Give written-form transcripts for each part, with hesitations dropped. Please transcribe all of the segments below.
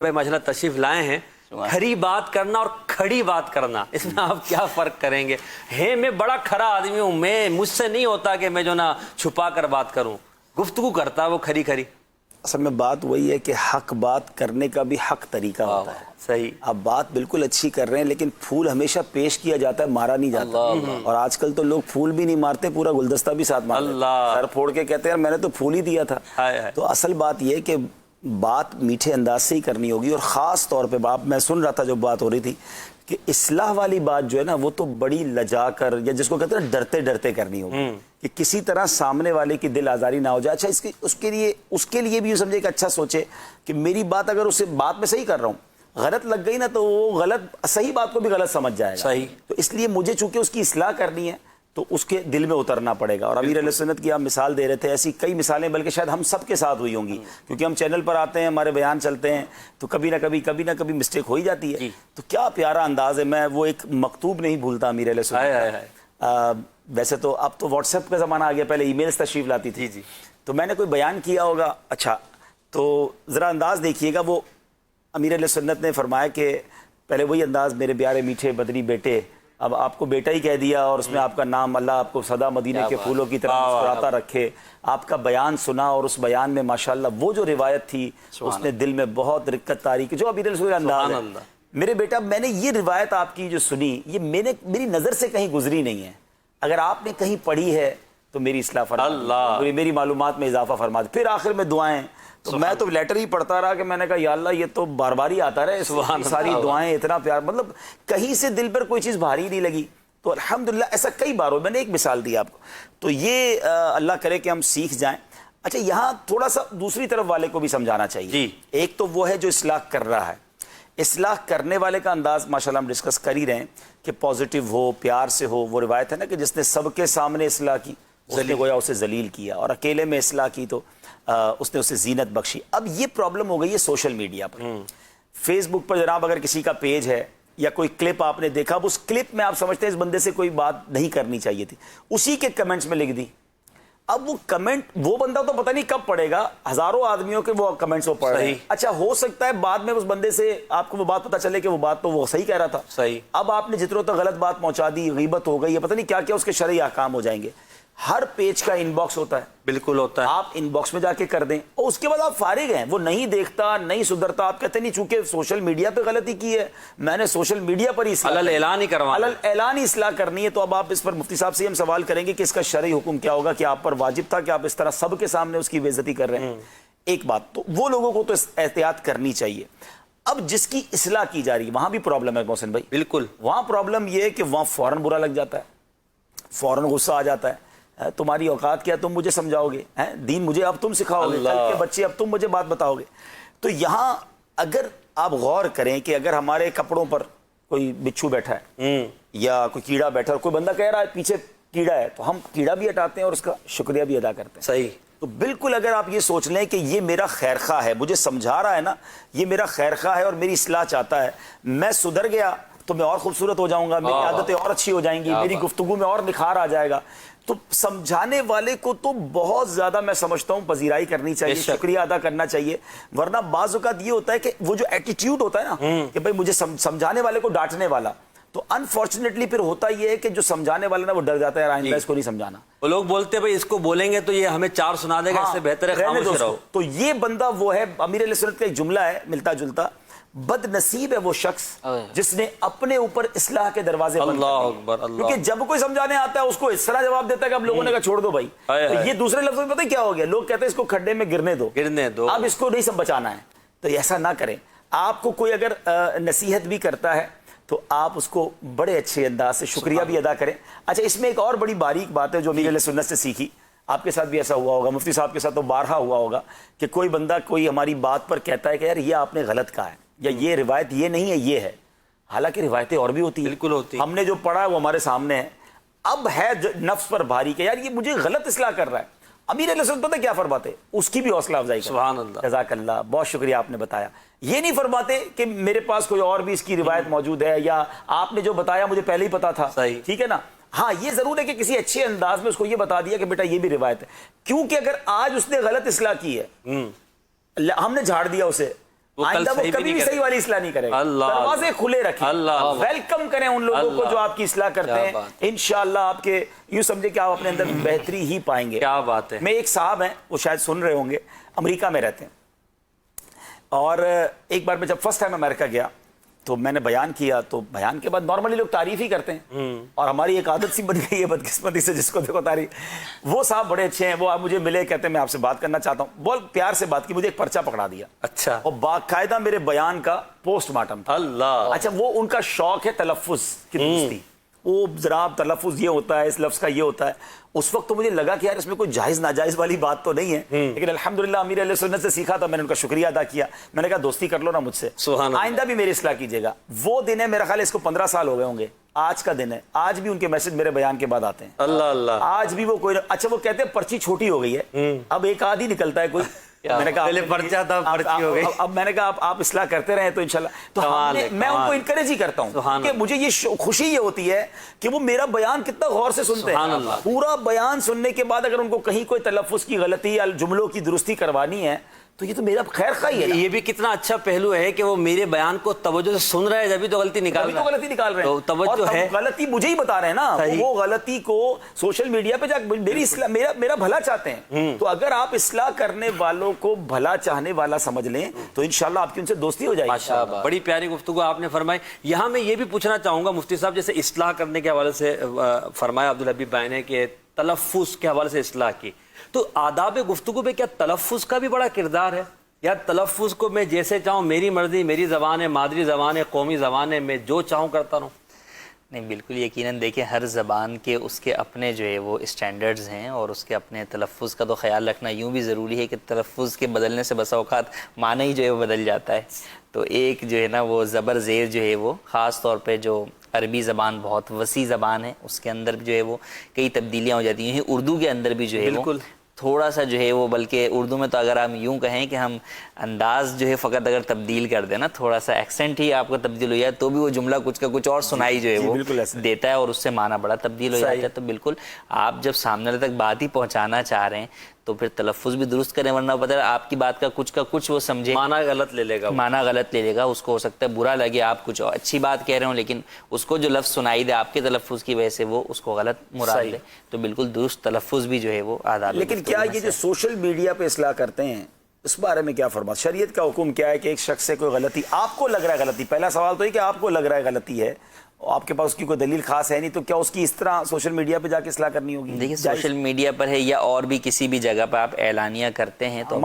بھائی ماشاءاللہ تشریف لائے ہیں. کھری بات کرنا اور کھڑی بات کرنا، اس میں آپ کیا فرق کریں گے؟ ہے میں بڑا کھڑا آدمی ہوں، مجھ سے نہیں ہوتا کہ میں جو نا چھپا کر بات کروں، گفتگو کرتا وہ کھری کھری. اصل میں بات وہی ہے کہ حق بات کرنے کا بھی حق طریقہ ہوتا ہے. صحیح. آپ بات بالکل اچھی کر رہے ہیں لیکن پھول ہمیشہ پیش کیا جاتا ہے، مارا نہیں جاتا. اور آج کل تو لوگ پھول بھی نہیں مارتے، پورا گلدستہ بھی ساتھ مارتے ہیں، سر پھوڑ کے کہتے ہیں میں نے تو پھول ہی دیا تھا. تو اصل بات یہ ہے کہ بات میٹھے انداز سے ہی کرنی ہوگی. اور خاص طور پہ میں سن رہا تھا جو بات ہو رہی تھی کہ اصلاح والی بات جو ہے نا وہ تو بڑی لجا کر یا جس کو کہتے ہیں ڈرتے ڈرتے کرنی ہوگی کہ کسی طرح سامنے والے کی دل آزاری نہ ہو جائے. اچھا اس کے لیے بھی یہ سمجھے کہ اچھا سوچے کہ میری بات اگر اسے بات میں صحیح کر رہا ہوں غلط لگ گئی نا تو وہ صحیح بات کو بھی غلط سمجھ جائے گا. صحیح. تو اس لیے مجھے چونکہ اس کی اصلاح کرنی ہے تو اس کے دل میں اترنا پڑے گا. اور امیر علیہ سنت کی آپ مثال دے رہے تھے، ایسی کئی مثالیں بلکہ شاید ہم سب کے ساتھ ہوئی ہوں گی کیونکہ ہم چینل پر آتے ہیں، ہمارے بیان چلتے ہیں تو کبھی نہ کبھی مسٹیک ہو ہی جاتی ہے. تو کیا پیارا انداز ہے. میں وہ ایک مکتوب نہیں بھولتا امیر علیہ سنت. ویسے تو اب تو واٹس ایپ کا زمانہ آ گیا، پہلے ای میلز تشریف لاتی تھی. تو میں نے کوئی بیان کیا ہوگا. اچھا تو ذرا انداز دیکھیے گا. وہ امیر علیہ سنت نے فرمایا کہ پہلے وہی انداز، میرے پیارے میٹھے بدری بیٹے، اب آپ کو بیٹا ہی کہہ دیا اور اس میں آپ کا نام، اللہ آپ کو سدا مدینے کے پھولوں کی طرح مسکراتا رکھے. آپ کا بیان سنا اور اس بیان میں ماشاءاللہ وہ جو روایت تھی اس نے دل میں بہت رقت تاری کی، جو امیر علیہ سنت کا انداز ہے. میرے بیٹا میں نے یہ روایت آپ کی جو سنی یہ میری نظر سے کہیں گزری نہیں ہے، اگر آپ نے کہیں پڑھی ہے تو میری اصلاح فرما، میری معلومات میں اضافہ فرما دے. پھر آخر میں دعائیں. تو میں تو لیٹر ہی پڑھتا رہا کہ میں نے کہا یا اللہ یہ تو بار بار ہی آتا رہے، ساری دعائیں اتنا پیار، مطلب کہیں سے دل پر کوئی چیز بھاری نہیں لگی. تو الحمدللہ ایسا کئی بار ہو. میں نے ایک مثال دی آپ کو، تو یہ اللہ کرے کہ ہم سیکھ جائیں. اچھا یہاں تھوڑا سا دوسری طرف والے کو بھی سمجھانا چاہیے. ایک تو وہ ہے جو اصلاح کر رہا ہے، اصلاح کرنے والے کا انداز ماشاءاللہ ہم ڈسکس کر ہی رہے ہیں کہ پازیٹیو ہو، پیار سے ہو. وہ روایت ہے نا کہ جس نے سب کے سامنے اصلاح کی اس نے گویا اسے ذلیل کیا، اور اکیلے میں اصلاح کی تو اس نے اسے زینت بخشی. اب یہ پرابلم ہو گئی ہے سوشل میڈیا پر. فیس بک پر جناب اگر کسی کا پیج ہے یا کوئی کلپ آپ نے دیکھا، اب اس کلپ میں آپ سمجھتے ہیں اس بندے سے کوئی بات نہیں کرنی چاہیے تھی، اسی کے کمنٹس میں لکھ دی. اب وہ کمنٹ وہ بندہ تو پتہ نہیں کب پڑھے گا، ہزاروں آدمیوں کے وہ کمنٹس وہ پڑھ رہے ہیں. اچھا ہو سکتا ہے بعد میں اس بندے سے آپ کو وہ بات پتہ چلے کہ وہ بات تو وہ صحیح کہہ رہا تھا. صحیح. اب آپ نے جتنوں تک غلط بات پہنچا دی، غیبت ہو گئی، پتہ نہیں کیا کیا اس کے شرعی احکام ہو جائیں گے. ہر پیج کا ان باکس ہوتا ہے. بالکل ہوتا ہے. آپ ان باکس میں جا کے کر دیں اور اس کے بعد آپ فارغ ہیں. وہ نہیں دیکھتا، نہیں سدھرتا. آپ کہتے نہیں چونکہ سوشل میڈیا پہ غلطی کی ہے میں نے سوشل میڈیا پر ہی اعلان ہی اصلاح کرنی ہے. تو اب آپ اس پر مفتی صاحب سے ہم سوال کریں گے کہ اس کا شرعی حکم کیا ہوگا کہ آپ پر واجب تھا کہ آپ اس طرح سب کے سامنے اس کی بے عزتی کر رہے ہیں. ایک بات تو وہ لوگوں کو تو احتیاط کرنی چاہیے. اب جس کی اصلاح کی جا رہی ہے وہاں بھی پرابلم ہے محسن بھائی. بالکل. وہاں پرابلم یہ ہے کہ وہاں فوراً برا لگ جاتا ہے، فوراً غصہ آ جاتا ہے. تمہاری اوقات کیا، تم مجھے سمجھاؤ گے، دین مجھے اب تم سکھاؤ گے، کل کے بچے اب تم مجھے بات بتاؤ گے. تو یہاں اگر آپ غور کریں کہ اگر ہمارے کپڑوں پر کوئی بچھو بیٹھا ہے یا کوئی کیڑا بیٹھا ہے، کوئی بندہ کہہ رہا ہے پیچھے کیڑا ہے، تو ہم کیڑا بھی ہٹاتے ہیں اور اس کا شکریہ بھی ادا کرتے ہیں. صحیح. تو بالکل اگر آپ یہ سوچ لیں کہ یہ میرا خیر خواہ ہے، مجھے سمجھا رہا ہے نا، یہ میرا خیر خواہ ہے اور میری اصلاح چاہتا ہے، میں سدھر گیا تو میں اور خوبصورت ہو جاؤں گا، میری عادتیں اور اچھی ہو جائیں گی، میری گفتگو میں اور نکھار آ جائے گا. تو سمجھانے والے کو تو بہت زیادہ میں سمجھتا ہوں پذیرائی کرنی چاہیے، شکریہ ادا کرنا چاہیے. ورنہ بعض اوقات یہ ہوتا ہے کہ وہ جو ایٹیٹیوڈ ہوتا ہے نا کہ بھائی مجھے سمجھانے والے کو ڈانٹنے والا، تو انفارچونیٹلی پھر ہوتا یہ ہے کہ جو سمجھانے والا نا وہ ڈر جاتا ہے آئندہ اس کو نہیں سمجھانا. وہ لوگ بولتے ہیں بھائی اس کو بولیں گے تو یہ ہمیں چار سنا دے گا، اس سے بہتر ہے خاموش رہو. تو یہ بندہ وہ ہے. امیر علیہ سنت کا ایک جملہ ہے ملتا جلتا، بد نصیب ہے وہ شخص جس نے اپنے اوپر اصلاح کے دروازے بند کر دیے. کیونکہ جب کوئی سمجھانے آتا ہے اس کو اس طرح جواب دیتا ہے کہ اب لوگوں نے کہا چھوڑ دو بھائی. تو یہ دوسرے لفظوں میں پتہ کیا ہو گیا، لوگ کہتے ہیں اس کو کھڈے میں گرنے دو، اب اس کو نہیں سب بچانا ہے. تو ایسا نہ کریں. آپ کو کوئی اگر نصیحت بھی کرتا ہے تو آپ اس کو بڑے اچھے انداز سے شکریہ بھی ادا کریں. اچھا اس میں ایک اور بڑی باریک بات ہے جو امیر علیہ سنت سے سیکھی، آپ کے ساتھ بھی ایسا ہوا ہوگا، مفتی صاحب کے ساتھ تو بارہا ہوا ہوگا کہ کوئی بندہ کوئی ہماری بات پر کہتا ہے کہ یار یہ آپ نے غلط کہا ہے یا یہ روایت یہ نہیں ہے یہ ہے، حالانکہ روایتیں اور بھی ہوتی ہیں. بالکل ہوتی ہیں. ہم نے جو پڑھا ہے وہ ہمارے سامنے ہے. اب ہے نفس پر بھاری کہ یار یہ مجھے غلط اصلاح کر رہا ہے. امیر علیہ سنت پتہ کیا فرماتے، اس کی بھی حوصلہ افزائی کریں. سبحان اللہ. جزاک اللہ، بہت شکریہ آپ نے بتایا. یہ نہیں فرماتے کہ میرے پاس کوئی اور بھی اس کی روایت موجود ہے یا آپ نے جو بتایا مجھے پہلے ہی پتا تھا. صحیح. ٹھیک ہے نا. ہاں یہ ضرور ہے کہ کسی اچھے انداز میں اس کو یہ بتا دیا کہ بیٹا یہ بھی روایت ہے، کیونکہ اگر آج اس نے غلط اصلاح کی ہے ہم نے جھاڑ دیا اسے آئندہ وہ کبھی بھی صحیح والی اصلاح نہیں کرے گا. دروازے کھلے رکھیں, ویلکم کریں ان لوگوں کو جو آپ کی اصلاح کرتے ہیں. انشاءاللہ آپ کے یوں سمجھے کہ آپ اپنے اندر بہتری ہی پائیں گے. کیا بات ہے. میں ایک صاحب ہیں, وہ شاید سن رہے ہوں گے, امریکہ میں رہتے ہیں, اور ایک بار میں جب فرسٹ ٹائم امریکہ گیا تو میں نے بیان کیا, تو بیان کے بعد نارملی لوگ تعریف ہی کرتے ہیں, اور ہماری ایک عادت سی بن گئی ہے بدقسمتی سے, جس کو دیکھو تعریف. وہ صاحب بڑے اچھے ہیں, وہ آپ مجھے ملے, کہتے ہیں میں آپ سے بات کرنا چاہتا ہوں. بہت پیار سے بات کی, مجھے ایک پرچہ پکڑا دیا. اچھا. اور باقاعدہ میرے بیان کا پوسٹ مارٹم تھا. اللہ. اچھا, وہ ان کا شوق ہے تلفظ کی درستی. وہ جناب تلفظ یہ ہوتا ہے, اس لفظ کا یہ ہوتا ہے. اس وقت تو مجھے لگا کہ یار اس میں کوئی جائز ناجائز والی بات تو نہیں ہے, لیکن الحمدللہ امیر اہل سنت سے سیکھا تھا, میں نے ان کا شکریہ ادا کیا. میں نے کہا دوستی کر لو نا مجھ سے, آئندہ بھی میری اصلاح کیجیے گا. وہ دن ہے, میرا خیال ہے اس کو 15 سال ہو گئے ہوں گے, آج کا دن ہے. آج بھی ان کے میسج میرے بیان کے بعد آتے ہیں. اللہ اللہ. آج بھی وہ کوئی, اچھا وہ کہتے ہیں پرچی چھوٹی ہو گئی ہے, اب ایک آدھ ہی نکلتا ہے کوئی. میں نے کہا پہلے پرچہ تھا, پرچی ہو گئی. اب میں نے کہا آپ اصلاح کرتے رہیں تو انشاءاللہ. تو میں ان کو انکریج ہی کرتا ہوں کہ مجھے یہ خوشی یہ ہوتی ہے کہ وہ میرا بیان کتنا غور سے سنتے ہیں. پورا بیان سننے کے بعد اگر ان کو کہیں کوئی تلفظ کی غلطی یا جملوں کی درستی کروانی ہے تو یہ تو میرا خیر خواہی ہے. یہ بھی کتنا اچھا پہلو ہے کہ وہ میرے بیان کو توجہ سے سن رہے ہیں, جبھی تو غلطی نکال رہے ہیں. توجہ ہے, غلطی مجھے ہی بتا رہے ہیں نا, وہ غلطی کو سوشل میڈیا پہ جا میری اصلاح, میرا بھلا چاہتے ہیں. تو اگر آپ اصلاح کرنے والوں کو بھلا چاہنے والا سمجھ لیں تو انشاءاللہ آپ کی ان سے دوستی ہو جائے گی. ماشاءاللہ, بڑی پیاری گفتگو آپ نے فرمائی. یہاں میں یہ بھی پوچھنا چاہوں گا مفتی صاحب, جیسے اصلاح کرنے کے حوالے سے فرمایا عبدالحبیب بھائی نے کہ تلفظ کے حوالے سے اصلاح کی, تو آداب گفتگو پہ کیا تلفظ کا بھی بڑا کردار ہے؟ یا تلفظ کو میں جیسے چاہوں, میری مرضی, میری زبان ہے, مادری زبان ہے, قومی زبان ہے, میں جو چاہوں کرتا رہوں؟ نہیں, بالکل یقیناً. دیکھیں, ہر زبان کے اس کے اپنے جو ہے وہ اسٹینڈرڈز ہیں, اور اس کے اپنے تلفظ کا تو خیال رکھنا یوں بھی ضروری ہے کہ تلفظ کے بدلنے سے بسا اوقات معنی ہی جو ہے وہ بدل جاتا ہے. تو ایک جو ہے نا وہ زبر زیر جو ہے وہ خاص طور پہ جو عربی زبان بہت وسیع زبان ہے, اس کے اندر جو ہے وہ کئی تبدیلیاں ہو جاتی ہیں. اردو کے اندر بھی جو ہے وہ تھوڑا سا جو ہے وہ, بلکہ اردو میں تو اگر ہم یوں کہیں کہ ہم انداز جو ہے فقط اگر تبدیل کر دیں نا, تھوڑا سا ایکسنٹ ہی آپ کو تبدیل ہو جائے تو بھی وہ جملہ کچھ کا کچھ اور سنائی جو ہے وہ دیتا ہے, اور اس سے معنی بڑا تبدیل ہو جاتا ہے. تو بالکل آپ جب سامنے تک بات ہی پہنچانا چاہ رہے ہیں تو پھر تلفظ بھی درست کریں, ورنہ پتہ ہے آپ کی بات کا کچھ وہ سمجھے, معنی غلط لے لے گا, اس کو ہو سکتا ہے برا لگے, آپ کچھ اچھی بات کہہ رہے ہوں لیکن اس کو جو لفظ سنائی دے آپ کے تلفظ کی وجہ سے وہ اس کو غلط مراد لے. تو بالکل درست تلفظ بھی جو ہے وہ آداب. لیکن کیا یہ جو سوشل میڈیا پہ اصلاح کرتے ہیں اس بارے میں کیا فرمات, شریعت کا حکم کیا ہے کہ ایک شخص سے کوئی غلطی آپ کو لگ رہا ہے غلطی, پہلا سوال تو یہ کہ آپ کو لگ رہا ہے غلطی ہے, آپ کے پاس اس کی کوئی دلیل خاص ہے نہیں, تو کیا اس کی اس طرح سوشل میڈیا پہ جا کے اصلاح کرنی ہوگی؟ دیکھیں, سوشل میڈیا پر ہے یا اور بھی کسی بھی جگہ پہ آپ اعلانیہ کرتے ہیں تو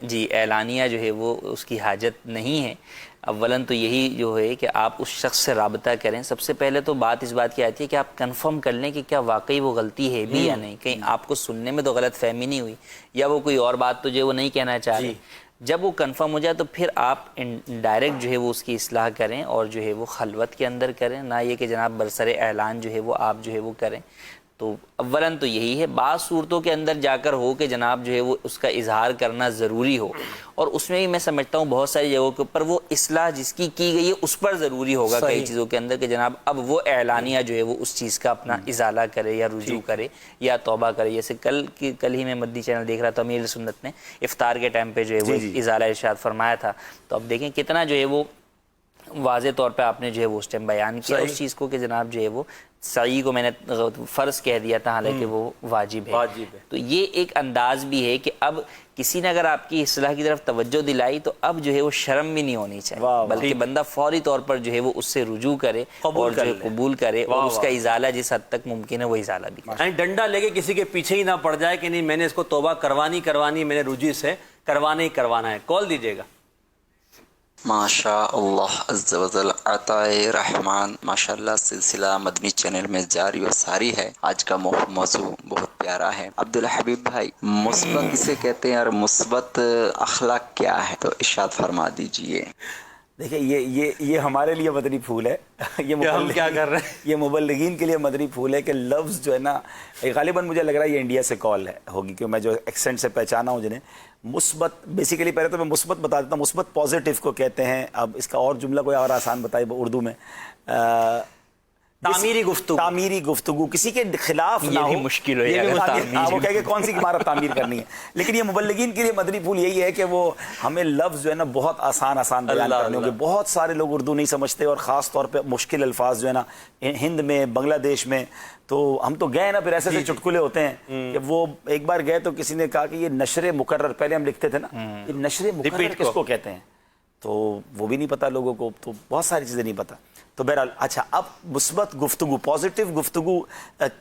جی اعلانیہ جو ہے وہ اس کی حاجت نہیں ہے. اولاً تو یہی جو ہے کہ آپ اس شخص سے رابطہ کریں. سب سے پہلے تو بات اس بات کی آتی ہے کہ آپ کنفرم کر لیں کہ کیا واقعی وہ غلطی ہے بھی یا نہیں, کہیں آپ کو سننے میں تو غلط فہمی نہیں ہوئی, یا وہ کوئی اور بات تو جو ہے وہ نہیں کہنا چاہ رہے. جب وہ کنفرم ہو جائے تو پھر آپ ڈائریکٹ جو ہے وہ اس کی اصلاح کریں, اور جو ہے وہ خلوت کے اندر کریں, نہ یہ کہ جناب برسر اعلان جو ہے وہ آپ جو ہے وہ کریں. تو اولاً تو یہی ہے. بعض صورتوں کے اندر جا کر ہو کہ جناب جو ہے وہ اس کا اظہار کرنا ضروری ہو, اور اس میں بھی میں سمجھتا ہوں بہت ساری جگہوں کے اوپر وہ اصلاح جس کی گئی ہے اس پر ضروری ہوگا کئی چیزوں کے اندر کہ جناب اب وہ اعلانیہ جو ہے وہ اس چیز کا اپنا ازالہ کرے یا رجوع کرے یا توبہ کرے. جیسے کل ہی میں مدنی چینل دیکھ رہا تھا, امیر سنت نے افطار کے ٹائم پہ جو ہے وہ ازالہ ارشاد فرمایا تھا. تو اب دیکھیں کتنا جو ہے وہ واضح طور پہ آپ نے جو ہے وہ اس ٹائم بیان کیا اس چیز کو کہ جناب جو ہے وہ سعی کو میں نے فرض کہہ دیا تھا, حالانکہ وہ واجب ہے. تو یہ ایک انداز بھی ہے کہ اب کسی نے اگر آپ کی اصلاح کی طرف توجہ دلائی تو اب جو ہے وہ شرم بھی نہیں ہونی چاہیے, بلکہ بندہ فوری طور پر جو ہے وہ اس سے رجوع کرے اور جو ہے قبول کرے, اور اس کا ازالہ جس حد تک ممکن ہے وہ ازالہ بھی کرے. ڈنڈا لے کے کسی کے پیچھے ہی نہ پڑ جائے کہ نہیں میں نے اس کو توبہ کروانی, میں نے رجوع سے کروانا ہے. کال دیجیے گا. ماشاء اللہ عز و جل عطائے رحمان ماشاءاللہ سلسلہ مدنی چینل میں جاری و ساری ہے. آج کا موضوع بہت پیارا ہے. عبدالحبیب بھائی, مثبت کسے کہتے ہیں اور مثبت اخلاق کیا ہے, تو ارشاد فرما دیجئے. دیکھیں یہ ہمارے لیے مدنی پھول ہے, ہم کیا کر رہے ہیں, یہ مبلغین کے لیے مدنی پھول ہے کہ لفظ جو ہے نا, غالباً مجھے لگ رہا ہے یہ انڈیا سے کال ہوگی کہ میں جو ایکسنٹ سے پہچانا ہوں جنہیں. مثبت بیسیکلی پہلے تو میں مثبت بتا دیتا ہوں. مثبت پازیٹیو کو کہتے ہیں. اب اس کا اور جملہ کوئی اور آسان بتائیے اردو میں. تعمیری گفتگو کسی کے خلاف نہ ہو. مشکل ہو وہ کہہ کہ کون سی عمارت تعمیر کرنی ہے. لیکن یہ مبلغین کے لیے مدنی پھول یہی ہے کہ وہ ہمیں لفظ جو ہے نا بہت آسان بیان کرنے ہوں گے. بہت سارے لوگ اردو نہیں سمجھتے اور خاص طور پہ مشکل الفاظ جو ہے نا ہند میں بنگلہ دیش میں. تو ہم تو گئے نا پھر ایسے چٹکلے ہوتے ہیں کہ وہ ایک بار گئے تو کسی نے کہا کہ یہ نشر مقرر, پہلے ہم لکھتے تھے نا, یہ نشر مقرر کس کو کہتے ہیں, تو وہ بھی نہیں پتا لوگوں کو. تو بہت ساری چیزیں نہیں پتا. تو بہرحال اچھا, اب مثبت گفتگو, پازیٹیو گفتگو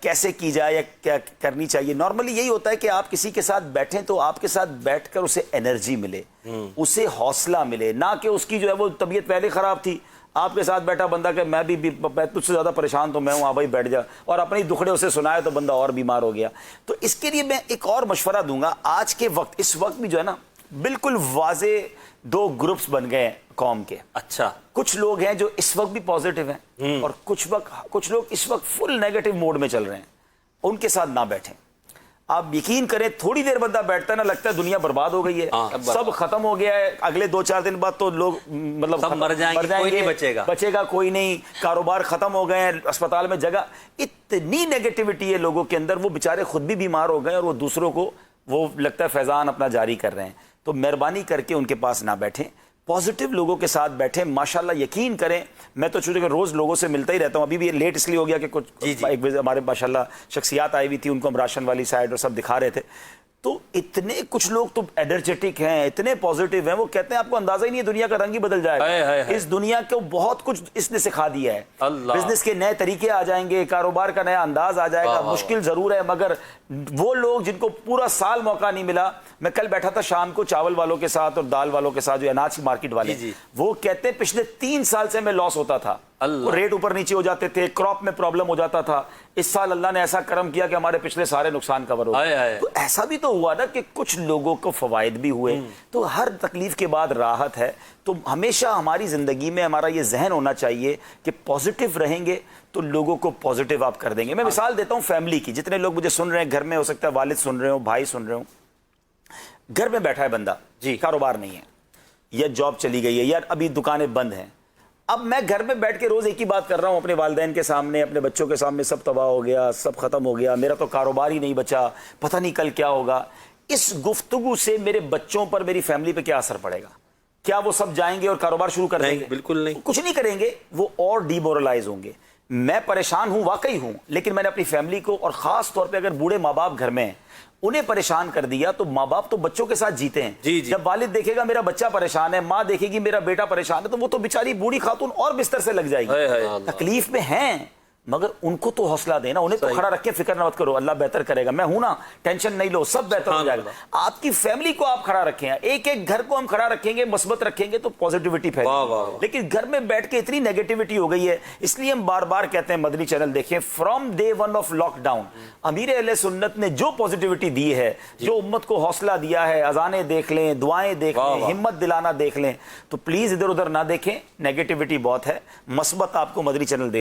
کیسے کی جائے یا کیا کرنی چاہیے؟ نارملی یہی ہوتا ہے کہ آپ کسی کے ساتھ بیٹھیں تو آپ کے ساتھ بیٹھ کر اسے انرجی ملے, اسے حوصلہ ملے, نہ کہ اس کی جو ہے وہ طبیعت پہلے خراب تھی, آپ کے ساتھ بیٹھا بندہ کہ میں بھی تجھ سے زیادہ پریشان تو میں ہوں, ہاں بھائی بیٹھ جا, اور اپنی دکھڑے اسے سنائے تو بندہ اور بیمار ہو گیا. تو اس کے لیے میں ایک اور مشورہ دوں گا. آج کے وقت, اس وقت بھی جو ہے نا بالکل واضح دو گروپس بن گئے ہیں قوم کے. اچھا, کچھ لوگ ہیں جو اس وقت بھی پازیٹیو ہیں اور کچھ لوگ اس وقت فل نیگیٹو موڈ میں چل رہے ہیں. ان کے ساتھ نہ بیٹھیں. آپ یقین کریں تھوڑی دیر بندہ بیٹھتا ہے نا, لگتا ہے دنیا برباد ہو گئی ہے, سب ختم ہو گیا ہے. اگلے 2-4 دن بعد تو لوگ مطلب مر جائیں گے, کوئی نہیں بچے گا کوئی نہیں, کاروبار ختم ہو گئے ہیں, اسپتال میں جگہ. اتنی نیگیٹیوٹی ہے لوگوں کے اندر, وہ بیچارے خود بھی بیمار ہو گئے اور وہ دوسروں کو وہ لگتا ہے فیضان اپنا جاری کر رہے ہیں. تو مہربانی کر کے ان کے پاس نہ بیٹھیں, پازیٹیو لوگوں کے ساتھ بیٹھیں. ماشاءاللہ یقین کریں, میں تو چونکہ روز لوگوں سے ملتا ہی رہتا ہوں, ابھی بھی لیٹ اس لیے ہو گیا کہ کچھ ہمارے ماشاءاللہ شخصیات آئی ہوئی تھی, ان کو ہم راشن والی سائڈ اور سب دکھا رہے تھے. تو اتنے کچھ لوگ تو انرجیٹک ہیں, اتنے پازیٹیو ہیں, وہ کہتے ہیں آپ کو اندازہ ہی نہیں ہے, دنیا کا رنگ ہی بدل جائے گا. اس دنیا کو بہت کچھ اس نے سکھا دیا ہے. بزنس کے نئے طریقے آ جائیں گے, کاروبار کا نیا انداز آ جائے گا. مشکل ضرور ہے, مگر وہ لوگ جن کو پورا سال موقع نہیں ملا. میں کل بیٹھا تھا شام کو چاول والوں کے ساتھ اور دال والوں کے ساتھ, جو اناج کی مارکیٹ والے, وہ کہتے ہیں پچھلے 3 سال سے میں لاس ہوتا تھا, ریٹ اوپر نیچے ہو جاتے تھے, کراپ میں پرابلم ہو جاتا تھا. اس سال اللہ نے ایسا کرم کیا کہ ہمارے پچھلے سارے نقصان کور ہو گئے. تو ایسا بھی تو ہوا نا کہ کچھ لوگوں کو فوائد بھی ہوئے. تو ہر تکلیف کے بعد راحت ہے. تو ہمیشہ ہماری زندگی میں ہمارا یہ ذہن ہونا چاہیے کہ پازیٹیو رہیں گے تو لوگوں کو پازیٹیو آپ کر دیں گے. میں مثال دیتا ہوں فیملی کی. جتنے لوگ مجھے سن رہے ہیں گھر میں, ہو سکتا ہے والد سن رہے ہوں, بھائی سن رہے ہوں, گھر میں بیٹھا ہے بندہ, کاروبار نہیں ہے, یا جاب چلی گئی ہے, یا ابھی دکانیں بند ہیں. اب میں گھر میں بیٹھ کے روز ایک ہی بات کر رہا ہوں اپنے والدین کے سامنے, اپنے بچوں کے سامنے, سب تباہ ہو گیا, سب ختم ہو گیا, میرا تو کاروبار ہی نہیں بچا, پتہ نہیں کل کیا ہوگا. اس گفتگو سے میرے بچوں پر, میری فیملی پہ کیا اثر پڑے گا؟ کیا وہ سب جائیں گے اور کاروبار شروع کر دیں گے؟ بالکل نہیں, کچھ نہیں کریں گے, وہ اور ڈیمورلائز ہوں گے. میں پریشان ہوں, واقعی ہوں, لیکن میں نے اپنی فیملی کو, اور خاص طور پہ اگر بوڑھے ماں باپ گھر میں ہیں, انہیں پریشان کر دیا. تو ماں باپ تو بچوں کے ساتھ جیتے ہیں. جب والد دیکھے گا میرا بچہ پریشان ہے, ماں دیکھے گی میرا بیٹا پریشان ہے, تو وہ تو بیچاری بوڑھی خاتون اور بستر سے لگ جائے گی. تکلیف میں ہیں, مگر ان کو تو حوصلہ دینا, انہیں تو کھڑا رکھ کے فکر نہ مت کرو, اللہ بہتر کرے گا, میں ہوں نا, ٹینشن نہیں لو, سب بہتر ہو جائے گا. آپ کی فیملی کو آپ کھڑا رکھیں, ایک ایک گھر کو ہم کھڑا رکھیں گے, مثبت رکھیں گے تو پازیٹیوٹی پھیلے گی. لیکن گھر میں بیٹھ کے اتنی نیگیٹیوٹی ہو گئی ہے. اس لیے ہم بار بار کہتے ہیں مدنی چینل دیکھیں, from day 1 of lockdown امیر اہل سنت نے جو پازیٹیوٹی دی ہے, جو امت کو حوصلہ دیا ہے, اذانیں دیکھ لیں, دعائیں دیکھ لیں, ہمت دلانا دیکھ لیں, تو پلیز ادھر ادھر نہ دیکھیں. نیگیٹیوٹی بہت ہے, مثبت آپ کو مدنی چینل